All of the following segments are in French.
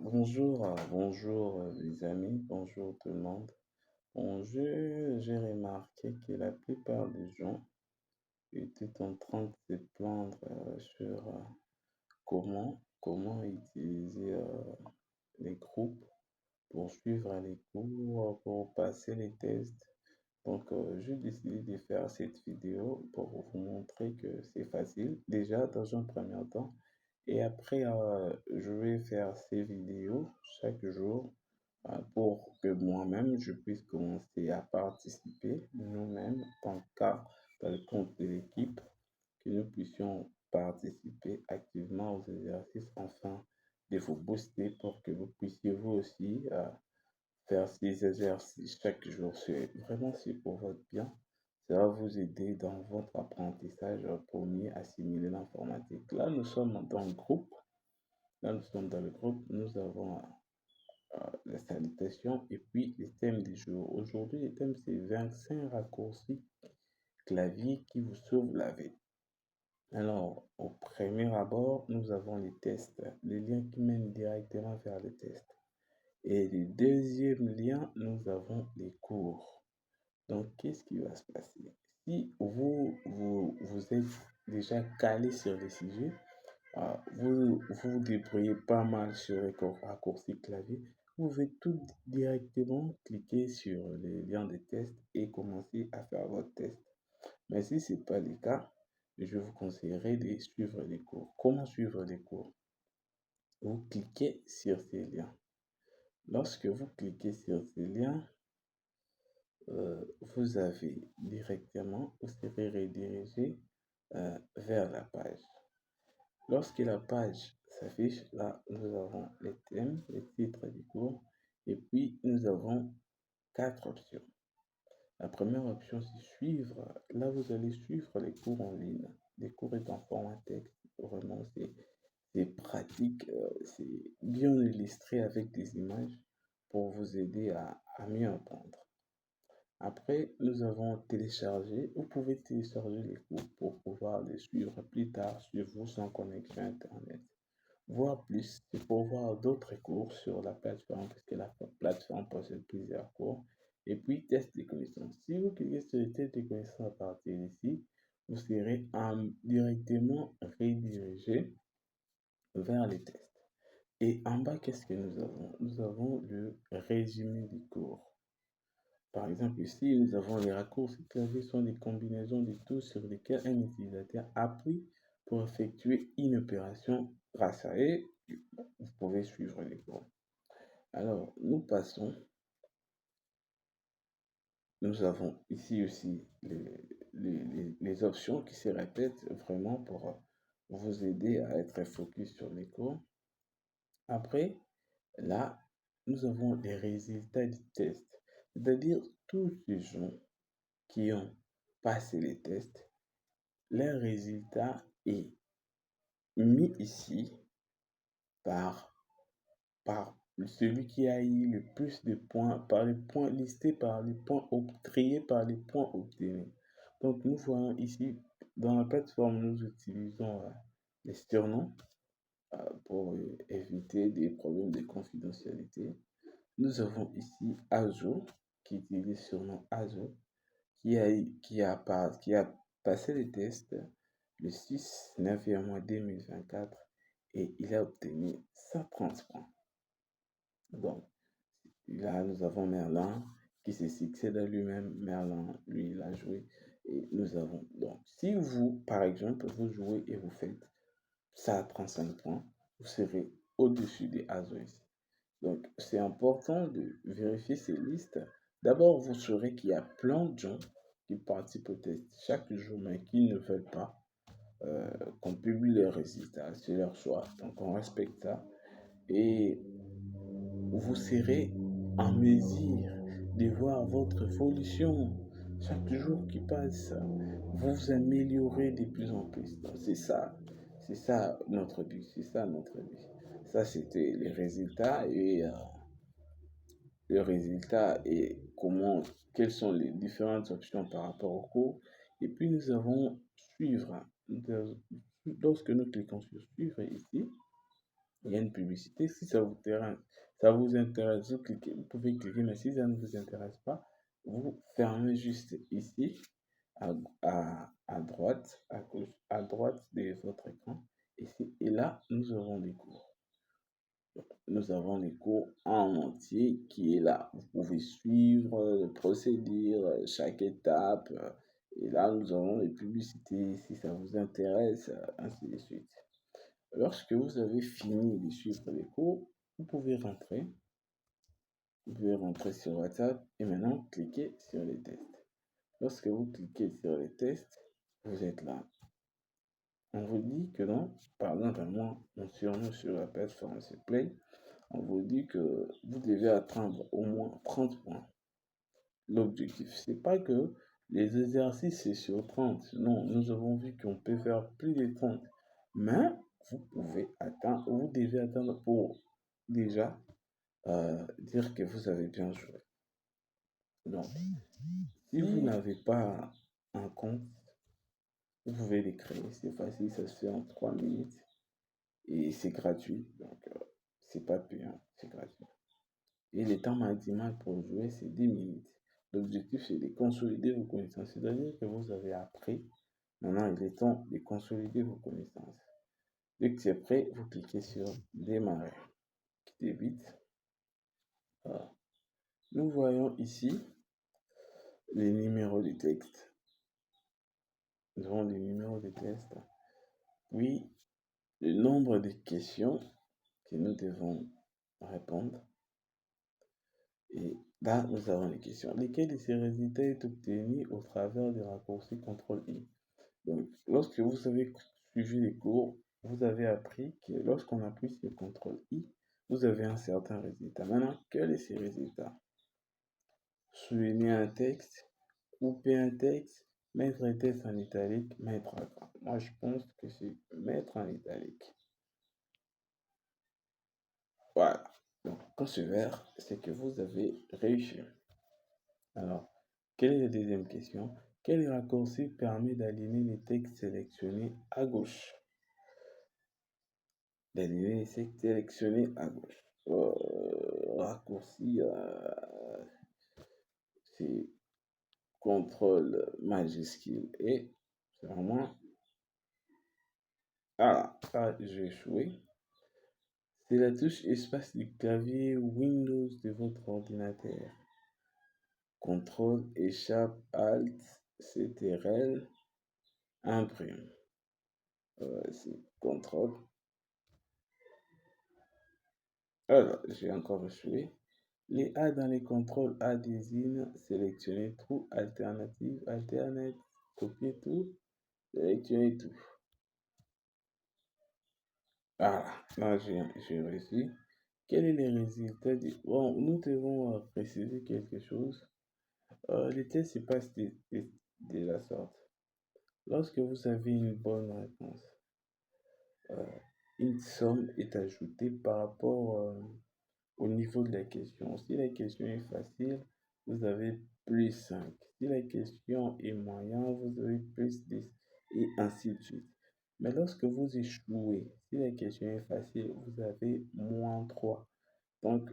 Bonjour les amis, bonjour tout le monde. J'ai remarqué que la plupart des gens étaient en train de se plaindre sur comment utiliser les groupes pour suivre les cours, pour passer les tests. J'ai décidé de faire cette vidéo pour vous montrer que c'est facile, déjà dans un premier temps. Et après, je vais faire ces vidéos chaque jour pour que moi-même, je puisse commencer à participer nous-mêmes, dans le compte de l'équipe, que nous puissions participer activement aux exercices afin de vous booster pour que vous puissiez vous aussi faire ces exercices chaque jour. C'est pour votre bien. Ça va vous aider dans votre apprentissage pour mieux assimiler l'informatique. Là, nous sommes dans le groupe. Là, nous sommes dans le groupe. Nous avons la salutation et puis les thèmes du jour. Aujourd'hui, le thème, c'est 25 raccourcis clavier qui vous sauvent la vie. Alors, au premier abord, nous avons les tests, les liens qui mènent directement vers les tests. Et le deuxième lien, nous avons les cours. Donc, qu'est-ce qui va se passer? Si vous êtes déjà calé sur les sujets, vous débrouillez pas mal sur les raccourcis clavier, vous pouvez tout directement cliquer sur les liens de test et commencer à faire votre test. Mais si ce n'est pas le cas, je vous conseillerais de suivre les cours. Comment suivre les cours? Vous cliquez sur ces liens. Lorsque vous cliquez sur ces liens, vous avez directement, vous serez redirigé vers la page. Lorsque la page s'affiche, là, nous avons les thèmes, les titres du cours, et puis nous avons quatre options. La première option, c'est suivre. Là, vous allez suivre les cours en ligne. Les cours est en format texte. Vraiment, c'est pratique, c'est bien illustré avec des images pour vous aider à mieux apprendre. Après, nous avons téléchargé. Vous pouvez télécharger les cours pour pouvoir les suivre plus tard sur vous sans connexion Internet. Voir plus, c'est pour voir d'autres cours sur la plateforme, parce que la plateforme possède plusieurs cours. Et puis, test de connaissances. Si vous cliquez sur le test de connaissances à partir d'ici, vous serez directement redirigé vers les tests. Et en bas, qu'est-ce que nous avons? Nous avons le résumé du cours. Par exemple, ici, nous avons les raccourcis clavier sont des combinaisons de touches sur lesquelles un utilisateur appuie pour effectuer une opération. Grâce à eux, vous pouvez suivre les cours. Alors, nous passons. Nous avons ici aussi les options qui se répètent vraiment pour vous aider à être focus sur les cours. Après, là, nous avons les résultats du test, c'est-à-dire tous ces gens qui ont passé les tests, leur résultat est mis ici par, par celui qui a eu le plus de points, par les points listés, par les points triés, par les points obtenus. Donc, nous voyons ici, dans la plateforme, nous utilisons les surnoms pour éviter des problèmes de confidentialité. Nous avons ici Azo, qui utilise le surnom Azo, qui a passé le test le 6 9e mois 2024 et il a obtenu 130 points. Donc, là, nous avons Merlin qui se succède à lui-même. Merlin, lui, il a joué. Et nous avons, donc, si vous, par exemple, vous jouez et vous faites ça à 35 points, vous serez au-dessus des Azoïs. Donc, c'est important de vérifier ces listes. D'abord, vous saurez qu'il y a plein de gens qui participent au test chaque jour, mais qui ne veulent pas qu'on publie les résultats. C'est leur choix. Donc, on respecte ça. Et vous serez en mesure de voir votre évolution. Chaque jour qui passe, vous vous améliorez de plus en plus. Donc, c'est ça notre but, c'est ça notre but. Ça, c'était les résultats et quelles sont les différentes options par rapport au cours. Et puis, nous avons suivre. Lorsque nous cliquons sur suivre ici, il y a une publicité. Si vous intéresse, vous cliquez, vous pouvez cliquer, mais si ça ne vous intéresse pas, vous fermez juste ici, à droite, à gauche, à droite de votre écran. Ici, et là, nous avons les cours. Nous avons les cours en entier qui est là. Vous pouvez suivre le procédure, chaque étape. Et là, nous avons les publicités si ça vous intéresse, ainsi de suite. Lorsque vous avez fini de suivre les cours, vous pouvez rentrer. Vous pouvez rentrer sur WhatsApp et maintenant cliquer sur les tests. Lorsque vous cliquez sur les tests, vous êtes là. On vous dit que non, par exemple, moi, mon surnom sur la plateforme c'est Play. On vous dit que vous devez atteindre au moins 30 points. L'objectif, c'est pas que les exercices c'est sur 30. Non, nous avons vu qu'on peut faire plus de 30. Mais vous devez atteindre pour déjà dire que vous avez bien joué. Donc, si vous n'avez pas un compte, vous pouvez les créer. C'est facile, ça se fait en 3 minutes et c'est gratuit. Donc, c'est pas payant, c'est gratuit. Et le temps maximal pour jouer, c'est 10 minutes. L'objectif, c'est de consolider vos connaissances. C'est-à-dire que vous avez appris. Maintenant, il est temps de consolider vos connaissances. Dès que c'est prêt, vous cliquez sur démarrer. Qui débite. Voilà. Nous voyons ici les numéros de texte. Nous avons les numéros de texte. Puis, le nombre de questions que nous devons répondre. Et là, nous avons les questions. Lesquels de ces résultats est obtenu au travers des raccourcis CTRL-I. Donc, lorsque vous avez suivi les cours, vous avez appris que lorsqu'on appuie sur CTRL-I, vous avez un certain résultat. Maintenant, quel est ce résultat? Souligner un texte, couper un texte, mettre un texte en italique, mettre à grand. Moi, je pense que c'est mettre en italique. Voilà. Donc, quand c'est vert, c'est que vous avez réussi. Alors, quelle est la deuxième question? Quel raccourci permet d'aligner les textes sélectionnés à gauche? D'aligner les textes sélectionnés à gauche. Raccourci, c'est contrôle majuscule et c'est vraiment. Ah, j'ai échoué. C'est la touche espace du clavier Windows de votre ordinateur. Contrôle, échappe, Alt, CTRL, imprime. C'est contrôle. Alors, j'ai encore échoué. Les A dans les contrôles A désignent sélectionner trou, alternative, alternate, copier tout, sélectionner tout. Voilà, là j'ai réussi. Quel est le résultat du... Bon, nous devons préciser quelque chose. Les tests se passent de la sorte. Lorsque vous avez une bonne réponse, une somme est ajoutée par rapport au niveau de la question. Si la question est facile, vous avez plus 5. Si la question est moyenne, vous avez plus 10 et ainsi de suite. Mais lorsque vous échouez, si la question est facile, vous avez moins 3. Donc,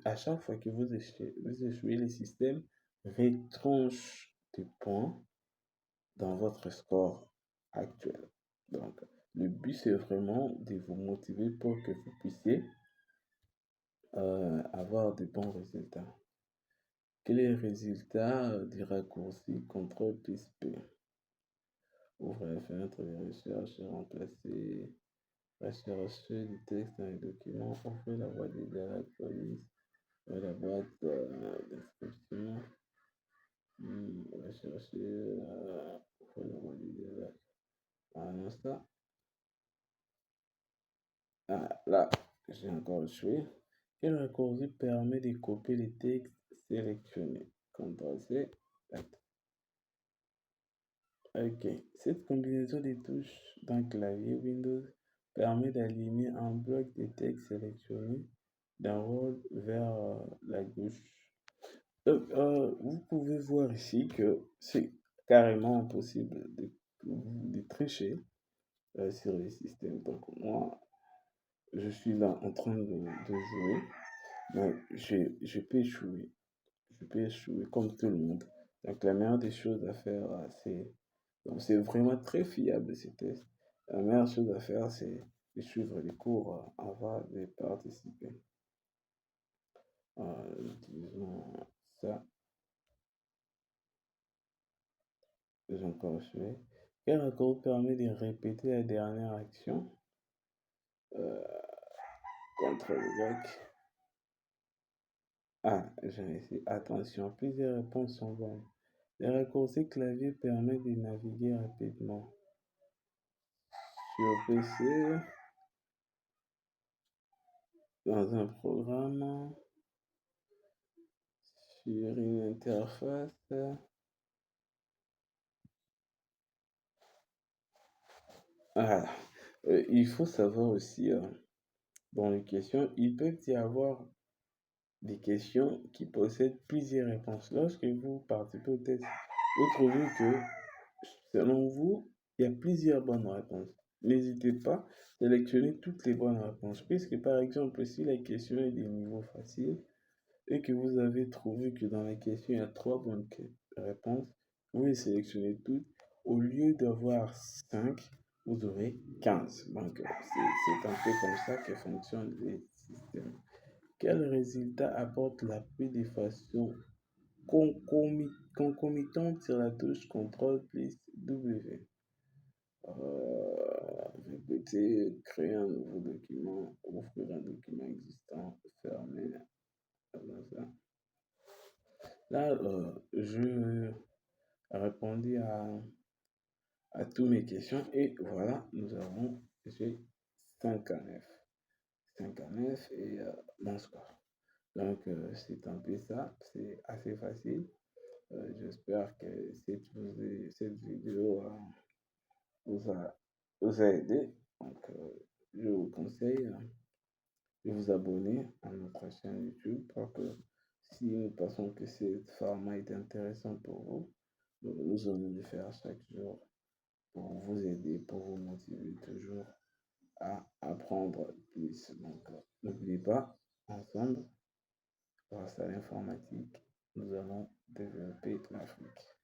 à chaque fois que vous échouez, le système retranche des points dans votre score actuel. Donc, le but, c'est vraiment de vous motiver pour que vous puissiez avoir de bons résultats. Quel est le résultat du raccourci CTRL plus P? Ouvrez la fenêtre de recherche, remplacer la recherche du texte dans les documents, ouvrez la boîte de dialogue police, la boîte d'inscription, rechercher, ouvrez la boîte de dialogue. Voilà ça. Ah, là, j'ai encore échoué. Quel raccourci permet de copier les textes sélectionnés? CTRL-C. Ok. Cette combinaison des touches d'un clavier Windows permet d'aligner un bloc de texte sélectionné d'un rôle vers la gauche. Donc, vous pouvez voir ici que c'est carrément impossible de tricher sur les systèmes. Donc, moi, je suis là en train de jouer, mais je peux échouer. Je peux échouer comme tout le monde. Donc la meilleure des choses à faire, donc c'est vraiment très fiable ces tests. La meilleure chose à faire, c'est de suivre les cours avant de participer. Disons ça, j'ai encore joué. Quel record permet de répéter la dernière action euh, contre le grec? Ah, j'ai essayé. Attention, plusieurs réponses sont bonnes. Le raccourci clavier permet de naviguer rapidement sur PC, dans un programme, sur une interface. Ah, il faut savoir aussi, dans les questions, il peut y avoir des questions qui possèdent plusieurs réponses. Lorsque vous participez au test, vous trouvez que, selon vous, il y a plusieurs bonnes réponses. N'hésitez pas à sélectionner toutes les bonnes réponses. Puisque, par exemple, si la question est de niveau facile et que vous avez trouvé que dans la question, il y a trois bonnes réponses, vous les sélectionnez toutes. Au lieu d'avoir 5, vous aurez 15. Donc, c'est un peu comme ça que fonctionnent les systèmes. Quel résultat apporte la pluie de façon concomitante sur la touche CTRL plus W? Répéter, créer un nouveau document, ouvrir un document existant, fermer. Ça. Là, je répondis à toutes mes questions et voilà, nous avons fait 5 à 9. 5 à 9 et mon score. Donc, c'est un peu ça, c'est assez facile. J'espère que cette vidéo vous a, vous a aidé. Donc, je vous conseille de vous abonner à notre chaîne YouTube pour que si nous pensons que ce format est intéressant pour vous, nous allons le faire chaque jour pour vous aider, pour vous motiver toujours à apprendre plus. Donc, n'oubliez pas, ensemble, grâce à l'informatique, nous allons développer l'Afrique.